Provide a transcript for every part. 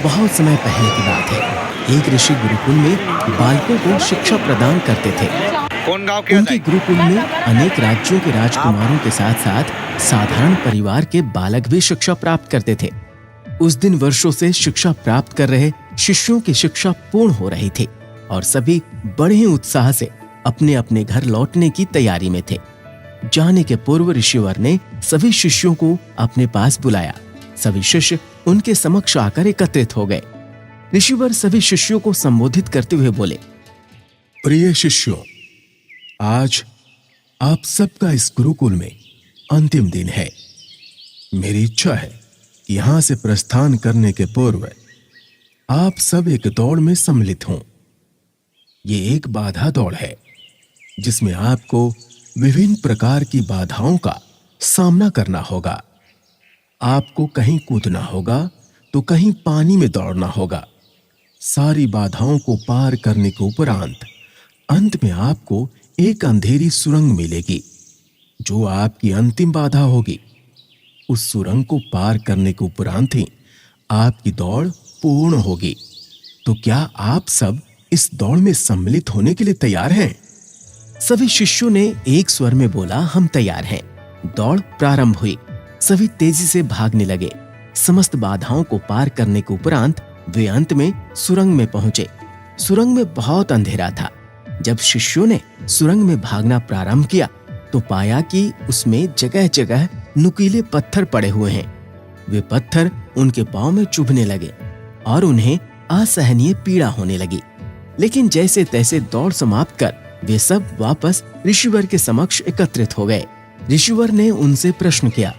बहुत समय पहले की बात है। एक ऋषि गुरुकुल में बालकों को शिक्षा प्रदान करते थे। कौन गांव के उनके गुरुकुल में अनेक राज्यों के राजकुमारों के साथ साथ साधारण परिवार के बालक भी शिक्षा प्राप्त करते थे। उस दिन वर्षों से शिक्षा प्राप्त कर रहे शिष्यों की शिक्षा पूर्ण हो रही थी और सभी बड़े ही उत्साह से अपने अपने घर लौटने की तैयारी में थे। जाने के पूर्व ऋषिवर ने सभी शिष्यों को अपने पास बुलाया। सभी शिष्य उनके समक्ष आकर एकत्रित हो गए। ऋषिवर सभी शिष्यों को संबोधित करते हुए बोले, प्रिय शिष्यों, आज आप सबका इस गुरुकुल में अंतिम दिन है। मेरी इच्छा है कि यहां से प्रस्थान करने के पूर्व आप सब एक दौड़ में सम्मिलित हों। ये एक बाधा दौड़ है जिसमें आपको विभिन्न प्रकार की बाधाओं का सामना करना होगा। आपको कहीं कूदना होगा तो कहीं पानी में दौड़ना होगा। सारी बाधाओं को पार करने के उपरांत अंत में आपको एक अंधेरी सुरंग मिलेगी जो आपकी अंतिम बाधा होगी। उस सुरंग को पार करने के उपरांत ही आपकी दौड़ पूर्ण होगी। तो क्या आप सब इस दौड़ में सम्मिलित होने के लिए तैयार हैं? सभी शिष्यों ने एक स्वर में बोला, हम तैयार हैं। दौड़ प्रारंभ हुई। सभी तेजी से भागने लगे। समस्त बाधाओं को पार करने के उपरांत वे अंत में सुरंग में पहुंचे। सुरंग में बहुत अंधेरा था। जब शिष्यों ने सुरंग में भागना प्रारंभ किया तो पाया कि उसमें जगह जगह नुकीले पत्थर पड़े हुए हैं। वे पत्थर उनके पांव में चुभने लगे और उन्हें असहनीय पीड़ा होने लगी। लेकिन जैसे तैसे दौड़ समाप्त कर वे सब वापस ऋषिवर के समक्ष एकत्रित हो गए। ऋषिवर ने उनसे प्रश्न किया,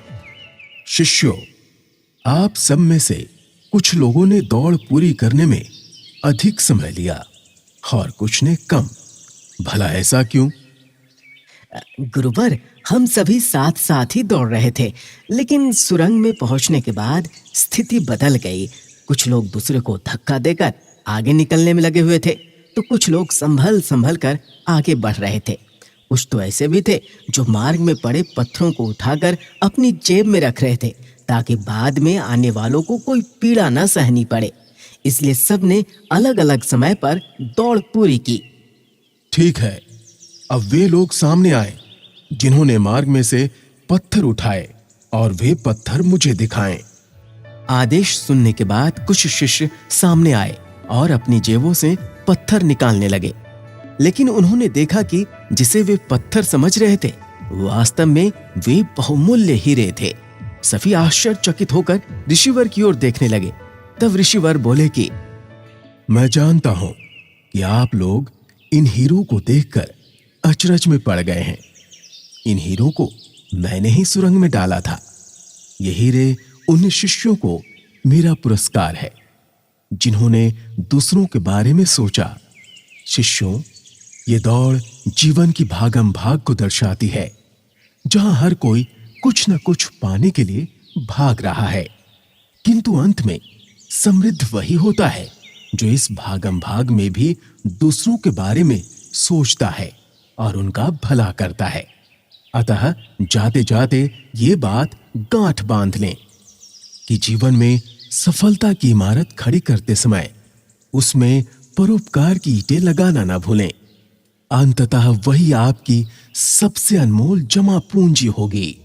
शिष्यों, आप सब में से कुछ लोगों ने दौड़ पूरी करने में अधिक समय लिया और कुछ ने कम। भला ऐसा क्यों? गुरुवर, हम सभी साथ साथ ही दौड़ रहे थे, लेकिन सुरंग में पहुंचने के बाद स्थिति बदल गई। कुछ लोग दूसरे को धक्का देकर आगे निकलने में लगे हुए थे तो कुछ लोग संभल संभल कर आगे बढ़ रहे थे। कुछ तो ऐसे भी थे जो मार्ग में पड़े पत्थरों को उठाकर अपनी जेब में रख रहे थे ताकि बाद में आने वालों को कोई पीड़ा न सहनी पड़े। इसलिए सब ने अलग अलग समय पर दौड़ पूरी की। ठीक है, अब वे लोग सामने आए जिन्होंने मार्ग में से पत्थर उठाए और वे पत्थर मुझे दिखाएं। आदेश सुनने के बाद कुछ शिष्य सामने आए और अपनी जेबों से पत्थर निकालने लगे। लेकिन उन्होंने देखा कि जिसे वे पत्थर समझ रहे थे वास्तव में वे बहुमूल्य हीरे थे। सभी आश्चर्यचकित होकर ऋषिवर की ओर देखने लगे। तब ऋषिवर बोले कि मैं जानता हूं कि आप लोग इन हीरों को देखकर अचरज में पड़ गए हैं। इन हीरों को मैंने ही सुरंग में डाला था। ये हीरे उन शिष्यों को मेरा पुरस्कार है जिन्होंने दूसरों के बारे में सोचा। शिष्यों, ये दौड़ जीवन की भागम भाग को दर्शाती है जहां हर कोई कुछ न कुछ पाने के लिए भाग रहा है, किंतु अंत में समृद्ध वही होता है जो इस भागम भाग में भी दूसरों के बारे में सोचता है और उनका भला करता है। अतः जाते जाते ये बात गांठ बांध लें कि जीवन में सफलता की इमारत खड़ी करते समय उसमें परोपकार की ईंटें लगाना ना भूलें। अंततः वही आपकी सबसे अनमोल जमा पूंजी होगी।